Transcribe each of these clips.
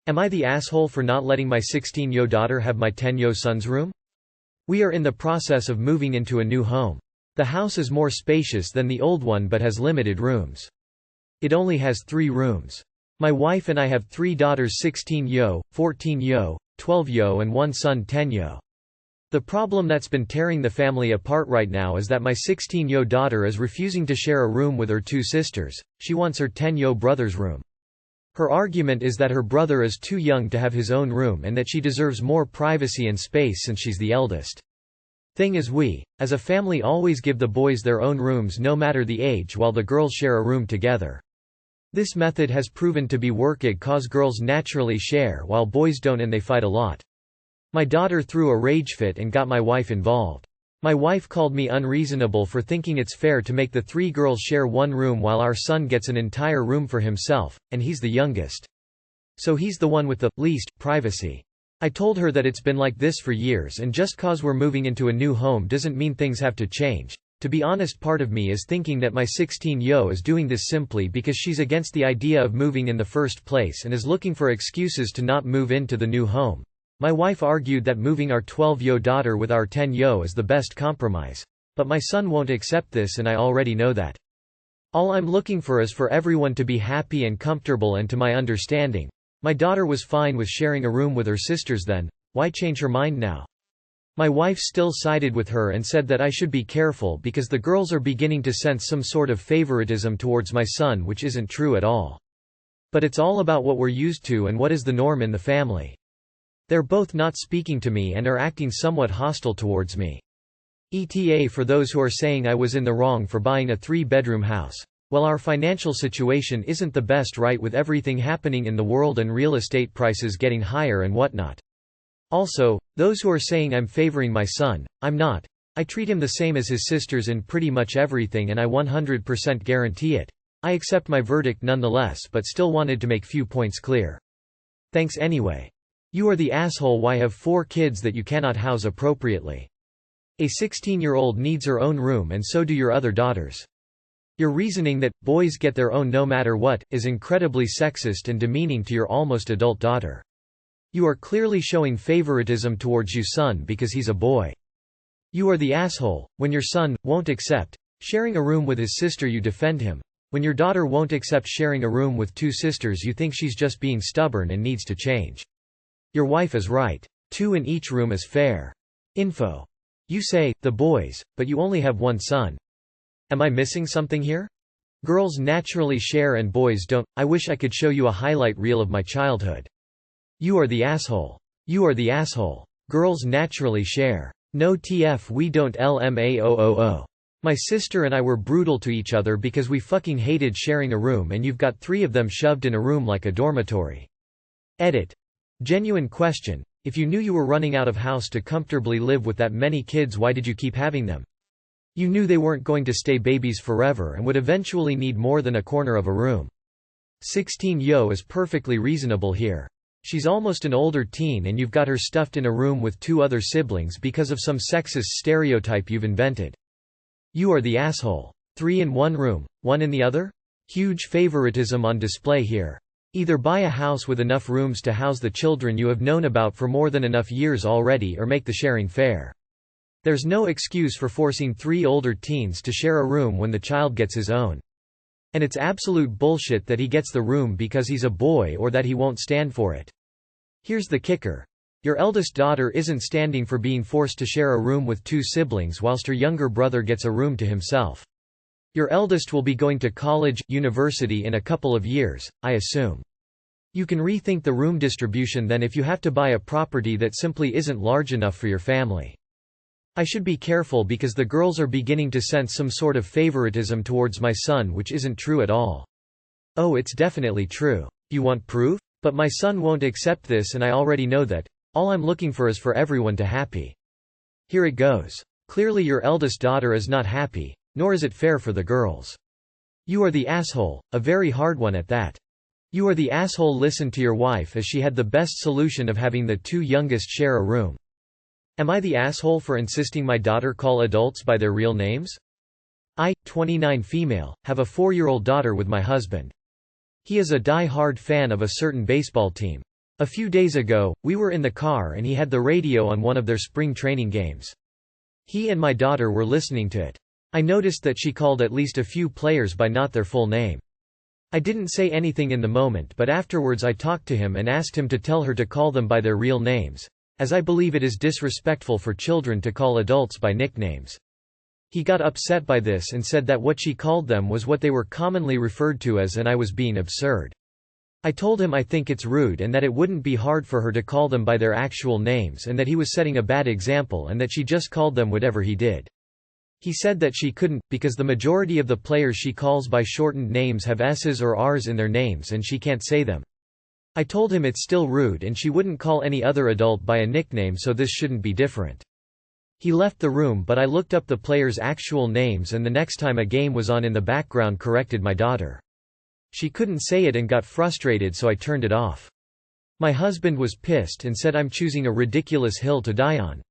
Am I the asshole for not letting my 16-year daughter have my 10-year son's room? We are in the process of moving into a new home. The house is more spacious than the old one but has limited rooms. It only has 3 rooms. My wife and I have 3 daughters 16-year, 14-year, 12-year and 1 son 10-year. The problem that's been tearing the family apart right now is that my 16-year daughter is refusing to share a room with her 2 sisters, she wants her 10-year brother's room. Her argument is that her brother is too young to have his own room and that she deserves more privacy and space since she's the eldest. Thing is we, as a family always give the boys their own rooms no matter the age while the girls share a room together. This method has proven to be working cause girls naturally share while boys don't and they fight a lot. My daughter threw a rage fit and got my wife involved. My wife called me unreasonable for thinking it's fair to make the 3 girls share one room while our son gets an entire room for himself, and he's the youngest. So he's the one with the least privacy. I told her that it's been like this for years and just cause we're moving into a new home doesn't mean things have to change. To be honest, part of me is thinking that my 16-year is doing this simply because she's against the idea of moving in the first place and is looking for excuses to not move into the new home. My wife argued that moving our 12-year daughter with our 10-year is the best compromise. But my son won't accept this and I already know that. All I'm looking for is for everyone to be happy and comfortable, and to my understanding, my daughter was fine with sharing a room with her sisters then, why change her mind now? My wife still sided with her and said that I should be careful because the girls are beginning to sense some sort of favoritism towards my son, which isn't true at all. But it's all about what we're used to and what is the norm in the family. They're both not speaking to me and are acting somewhat hostile towards me. AITA for those who are saying I was in the wrong for buying a 3-bedroom house. Well, our financial situation isn't the best, right, with everything happening in the world and real estate prices getting higher and whatnot. Also, those who are saying I'm favoring my son, I'm not. I treat him the same as his sisters in pretty much everything and I 100% guarantee it. I accept my verdict nonetheless, but still wanted to make few points clear. Thanks anyway. You are the asshole why have 4 kids that you cannot house appropriately. A 16-year-old needs her own room and so do your other daughters. Your reasoning that boys get their own no matter what is incredibly sexist and demeaning to your almost adult daughter. You are clearly showing favoritism towards your son because he's a boy. You are the asshole when your son won't accept sharing a room with his sister, you defend him. When your daughter won't accept sharing a room with 2 sisters, you think she's just being stubborn and needs to change. Your wife is right. 2 in each room is fair. Info. You say, the boys, but you only have 1 son. Am I missing something here? Girls naturally share and boys don't. I wish I could show you a highlight reel of my childhood. You are the asshole. You are the asshole. Girls naturally share. No TF we don't LMAOOO. My sister and I were brutal to each other because we fucking hated sharing a room and you've got 3 of them shoved in a room like a dormitory. Edit. Genuine question. If you knew you were running out of house to comfortably live with that many kids, why did you keep having them? You knew they weren't going to stay babies forever and would eventually need more than a corner of a room. 16-yo is perfectly reasonable here. She's almost an older teen and you've got her stuffed in a room with 2 other siblings because of some sexist stereotype you've invented. You are the asshole. 3 in one room, 1 in the other? Huge favoritism on display here. Either buy a house with enough rooms to house the children you have known about for more than enough years already, or make the sharing fair. There's no excuse for forcing 3 older teens to share a room when the child gets his own. And it's absolute bullshit that he gets the room because he's a boy or that he won't stand for it. Here's the kicker. Your eldest daughter isn't standing for being forced to share a room with 2 siblings whilst her younger brother gets a room to himself. Your eldest will be going to college, university in a couple of years, I assume. You can rethink the room distribution then if you have to buy a property that simply isn't large enough for your family. I should be careful because the girls are beginning to sense some sort of favoritism towards my son, which isn't true at all. Oh, it's definitely true. You want proof? But my son won't accept this and I already know that. All I'm looking for is for everyone to happy. Here it goes. Clearly your eldest daughter is not happy, nor is it fair for the girls. You are the asshole, a very hard one at that. You are the asshole. Listen to your wife as she had the best solution of having the 2 youngest share a room. Am I the asshole for insisting my daughter call adults by their real names? I, 29 female, have a 4-year-old daughter with my husband. He is a die-hard fan of a certain baseball team. A few days ago, we were in the car and he had the radio on one of their spring training games. He and my daughter were listening to it. I noticed that she called at least a few players by not their full name. I didn't say anything in the moment, but afterwards I talked to him and asked him to tell her to call them by their real names, as I believe it is disrespectful for children to call adults by nicknames. He got upset by this and said that what she called them was what they were commonly referred to as, and I was being absurd. I told him I think it's rude and that it wouldn't be hard for her to call them by their actual names and that he was setting a bad example and that she just called them whatever he did. He said that she couldn't, because the majority of the players she calls by shortened names have S's or R's in their names and she can't say them. I told him it's still rude and she wouldn't call any other adult by a nickname, so this shouldn't be different. He left the room, but I looked up the players' actual names and the next time a game was on in the background corrected my daughter. She couldn't say it and got frustrated, so I turned it off. My husband was pissed and said I'm choosing a ridiculous hill to die on.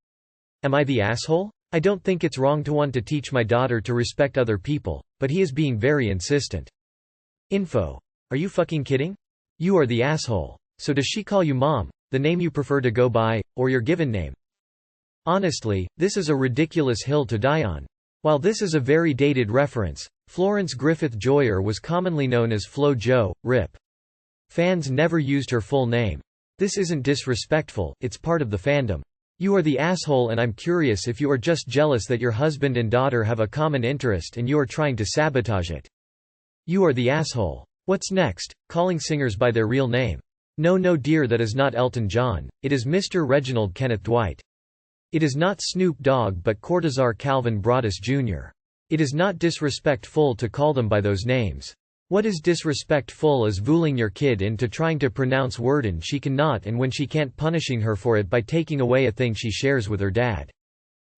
Am I the asshole? I don't think it's wrong to want to teach my daughter to respect other people, but he is being very insistent. Info. Are you fucking kidding? You are the asshole. So does she call you mom, the name you prefer to go by, or your given name? Honestly, this is a ridiculous hill to die on. While this is a very dated reference, Florence Griffith Joyner was commonly known as Flo Jo, RIP. Fans never used her full name. This isn't disrespectful, it's part of the fandom. You are the asshole, and I'm curious if you are just jealous that your husband and daughter have a common interest and you are trying to sabotage it. You are the asshole. What's next? Calling singers by their real name. No dear, that is not Elton John, it is Mr. Reginald Kenneth Dwight. It is not Snoop Dogg but Cortazar Calvin Broadus Jr. It is not disrespectful to call them by those names. What is disrespectful is fooling your kid into trying to pronounce word she cannot, and when she can't, punishing her for it by taking away a thing she shares with her dad.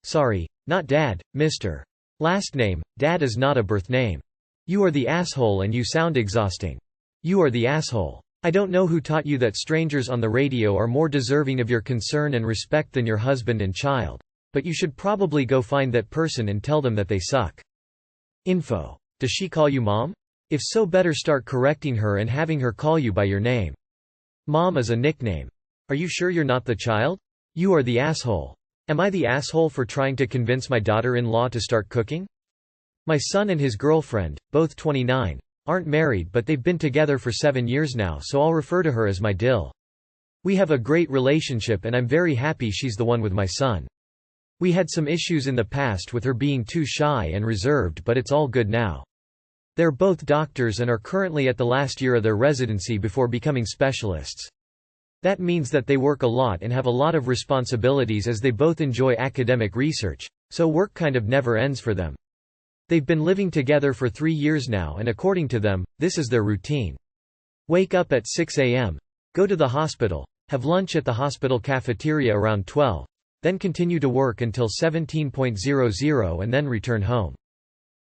Sorry, not dad, Mr. Last name, dad is not a birth name. You are the asshole and you sound exhausting. You are the asshole. I don't know who taught you that strangers on the radio are more deserving of your concern and respect than your husband and child. But you should probably go find that person and tell them that they suck. Info. Does she call you mom? If so, better start correcting her and having her call you by your name. Mom is a nickname. Are you sure you're not the child? You are the asshole. Am I the asshole for trying to convince my daughter-in-law to start cooking? My son and his girlfriend, both 29, aren't married but they've been together for 7 years now, so I'll refer to her as my dill. We have a great relationship and I'm very happy she's the one with my son. We had some issues in the past with her being too shy and reserved, but it's all good now. They're both doctors and are currently at the last year of their residency before becoming specialists. That means that they work a lot and have a lot of responsibilities as they both enjoy academic research, so work kind of never ends for them. They've been living together for 3 years now and according to them, this is their routine. Wake up at 6 a.m., go to the hospital, have lunch at the hospital cafeteria around 12, then continue to work until 17:00 and then return home.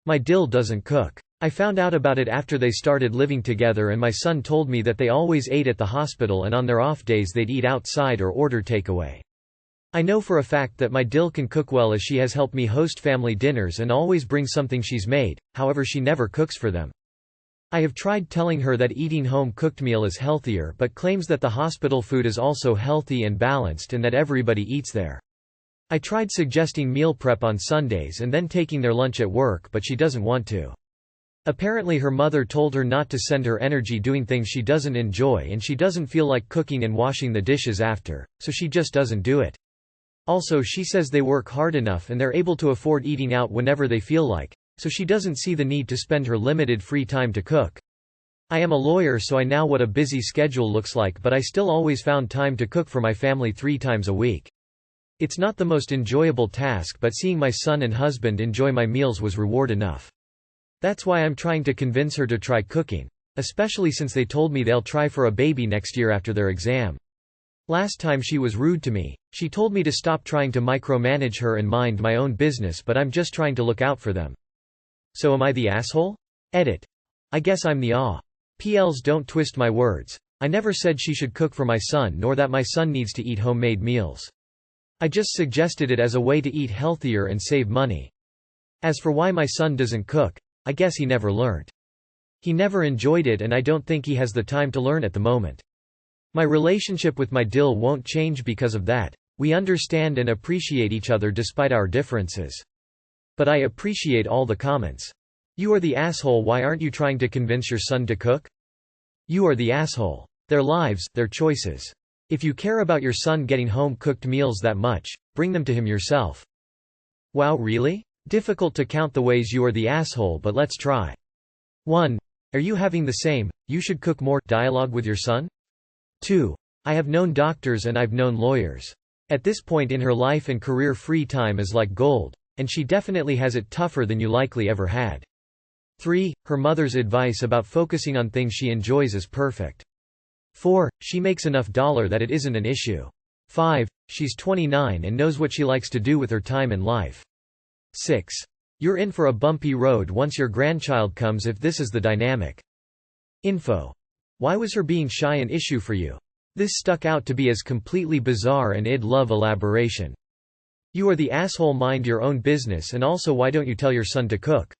My dill doesn't cook. I found out about it after they started living together and my son told me that they always ate at the hospital and on their off days they'd eat outside or order takeaway. I know for a fact that my dill can cook well as she has helped me host family dinners and always brings something she's made, however she never cooks for them. I have tried telling her that eating home-cooked meal is healthier but claims that the hospital food is also healthy and balanced and that everybody eats there. I tried suggesting meal prep on Sundays and then taking their lunch at work, but she doesn't want to. Apparently her mother told her not to send her energy doing things she doesn't enjoy and she doesn't feel like cooking and washing the dishes after, so she just doesn't do it. Also, she says they work hard enough and they're able to afford eating out whenever they feel like, so she doesn't see the need to spend her limited free time to cook. I am a lawyer, so I know what a busy schedule looks like, but I still always found time to cook for my family 3 times a week. It's not the most enjoyable task, but seeing my son and husband enjoy my meals was reward enough. That's why I'm trying to convince her to try cooking, especially since they told me they'll try for a baby next year after their exam. Last time she was rude to me. She told me to stop trying to micromanage her and mind my own business, but I'm just trying to look out for them. So am I the asshole? Edit. I guess I'm the PLs don't twist my words. I never said she should cook for my son nor that my son needs to eat homemade meals. I just suggested it as a way to eat healthier and save money. As for why my son doesn't cook, I guess he never learned. He never enjoyed it and I don't think he has the time to learn at the moment. My relationship with my dill won't change because of that. We understand and appreciate each other despite our differences. But I appreciate all the comments. You are the asshole. Why aren't you trying to convince your son to cook? You are the asshole. Their lives, their choices. If you care about your son getting home-cooked meals that much, bring them to him yourself. Wow, really? Difficult to count the ways you are the asshole, but let's try. 1. Are you having the same, "you should cook more" dialogue with your son? 2. I have known doctors and I've known lawyers. At this point in her life and career, free time is like gold, and she definitely has it tougher than you likely ever had. 3. Her mother's advice about focusing on things she enjoys is perfect. 4. She makes enough dollar that it isn't an issue. 5. She's 29 and knows what she likes to do with her time in life. 6. You're in for a bumpy road once your grandchild comes if this is the dynamic. Info. Why was her being shy an issue for you? This stuck out to be as completely bizarre and I'd love elaboration. You are the asshole. Mind your own business, and also why don't you tell your son to cook?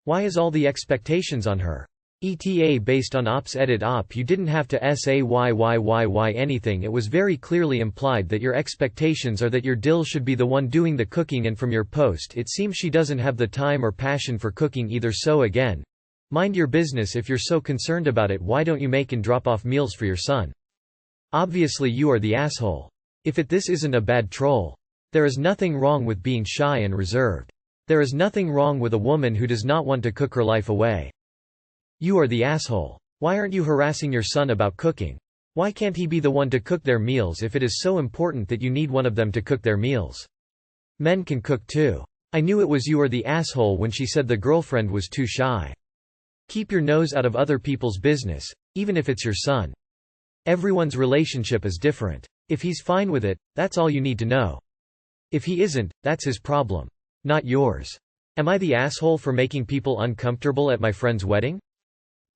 Why is all the expectations on her? ETA based on ops edit op. You didn't have to say why anything. It was very clearly implied that your expectations are that your dill should be the one doing the cooking, and from your post it seems she doesn't have the time or passion for cooking either. So again, mind your business. If you're so concerned about it, why don't you make and drop off meals for your son? Obviously you are the asshole. If this isn't a bad troll. There is nothing wrong with being shy and reserved. There is nothing wrong with a woman who does not want to cook her life away. You are the asshole. Why aren't you harassing your son about cooking? Why can't he be the one to cook their meals if it is so important that you need one of them to cook their meals? Men can cook too. I knew it was you are the asshole when she said the girlfriend was too shy. Keep your nose out of other people's business, even if it's your son. Everyone's relationship is different. If he's fine with it, that's all you need to know. If he isn't, that's his problem, not yours. Am I the asshole for making people uncomfortable at my friend's wedding?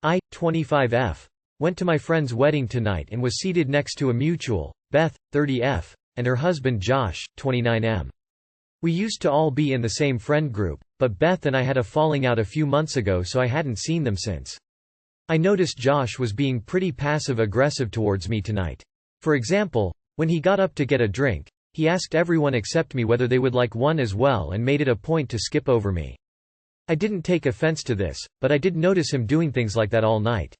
I, 25F, went to my friend's wedding tonight and was seated next to a mutual, Beth, 30F, and her husband Josh, 29M. We used to all be in the same friend group, but Beth and I had a falling out a few months ago, so I hadn't seen them since. I noticed Josh was being pretty passive-aggressive towards me tonight. For example, when he got up to get a drink, he asked everyone except me whether they would like one as well and made it a point to skip over me. I didn't take offense to this, but I did notice him doing things like that all night.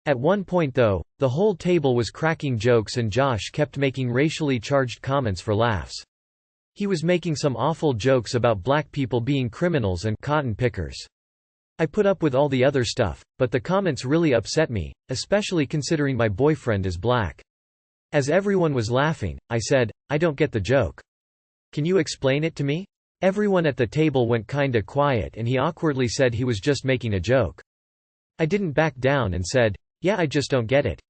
At one point though, the whole table was cracking jokes and Josh kept making racially charged comments for laughs. He was making some awful jokes about black people being criminals and cotton pickers. I put up with all the other stuff, but the comments really upset me, especially considering my boyfriend is black. As everyone was laughing, I said, "I don't get the joke. Can you explain it to me?" Everyone at the table went kinda quiet and he awkwardly said he was just making a joke. I didn't back down and said, "Yeah, I just don't get it.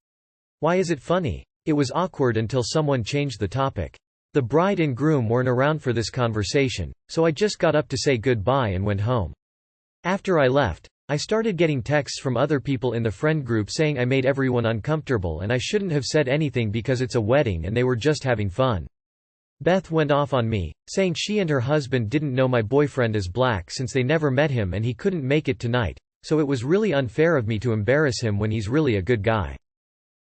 Why is it funny?" It was awkward until someone changed the topic. The bride and groom weren't around for this conversation, so I just got up to say goodbye and went home. After I left, I started getting texts from other people in the friend group saying I made everyone uncomfortable and I shouldn't have said anything because it's a wedding and they were just having fun. Beth went off on me, saying she and her husband didn't know my boyfriend is black since they never met him and he couldn't make it tonight, so it was really unfair of me to embarrass him when he's really a good guy.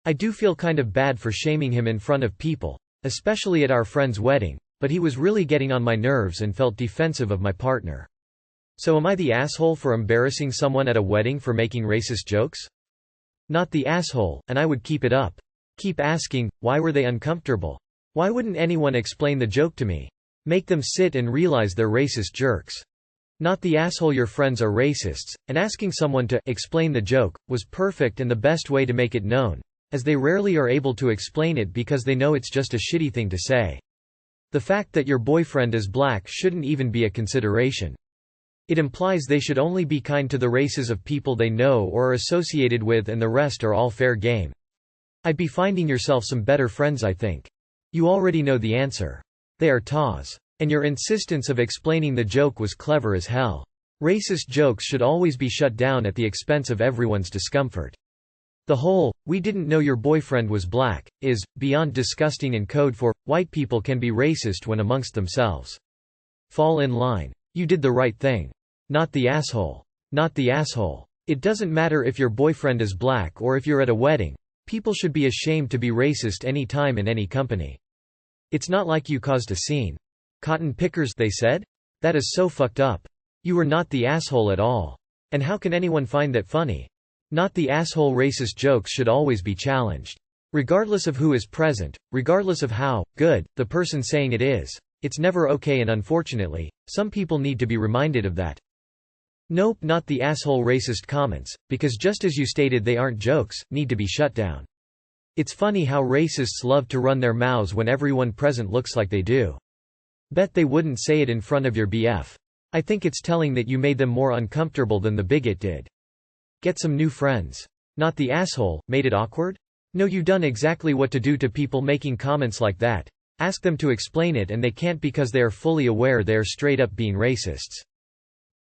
I do feel kind of bad for shaming him in front of people, especially at our friend's wedding, but he was really getting on my nerves and felt defensive of my partner. So am I the asshole for embarrassing someone at a wedding for making racist jokes? Not the asshole, and I would keep it up. Keep asking, why were they uncomfortable? Why wouldn't anyone explain the joke to me? Make them sit and realize they're racist jerks. Not the asshole, your friends are racists, and asking someone to explain the joke was perfect and the best way to make it known, as they rarely are able to explain it because they know it's just a shitty thing to say. The fact that your boyfriend is black shouldn't even be a consideration. It implies they should only be kind to the races of people they know or are associated with and the rest are all fair game. I'd be finding yourself some better friends, I think. You already know the answer. They are TAs. And your insistence of explaining the joke was clever as hell. Racist jokes should always be shut down at the expense of everyone's discomfort. The whole, "we didn't know your boyfriend was black," is beyond disgusting and code for white people can be racist when amongst themselves. Fall in line. You did the right thing. Not the asshole. Not the asshole. It doesn't matter if your boyfriend is black or if you're at a wedding. People should be ashamed to be racist any time in any company. It's not like you caused a scene. Cotton pickers, they said? That is so fucked up. You were not the asshole at all. And how can anyone find that funny? Not the asshole. Racist jokes should always be challenged. Regardless of who is present, regardless of how good the person saying it is. It's never okay, and unfortunately, some people need to be reminded of that. Nope, not the asshole. Racist comments, because just as you stated they aren't jokes, need to be shut down. It's funny how racists love to run their mouths when everyone present looks like they do. Bet they wouldn't say it in front of your BF. I think it's telling that you made them more uncomfortable than the bigot did. Get some new friends. Not the asshole, made it awkward? No, you done exactly what to do to people making comments like that. Ask them to explain it, and they can't because they are fully aware they are straight up being racists.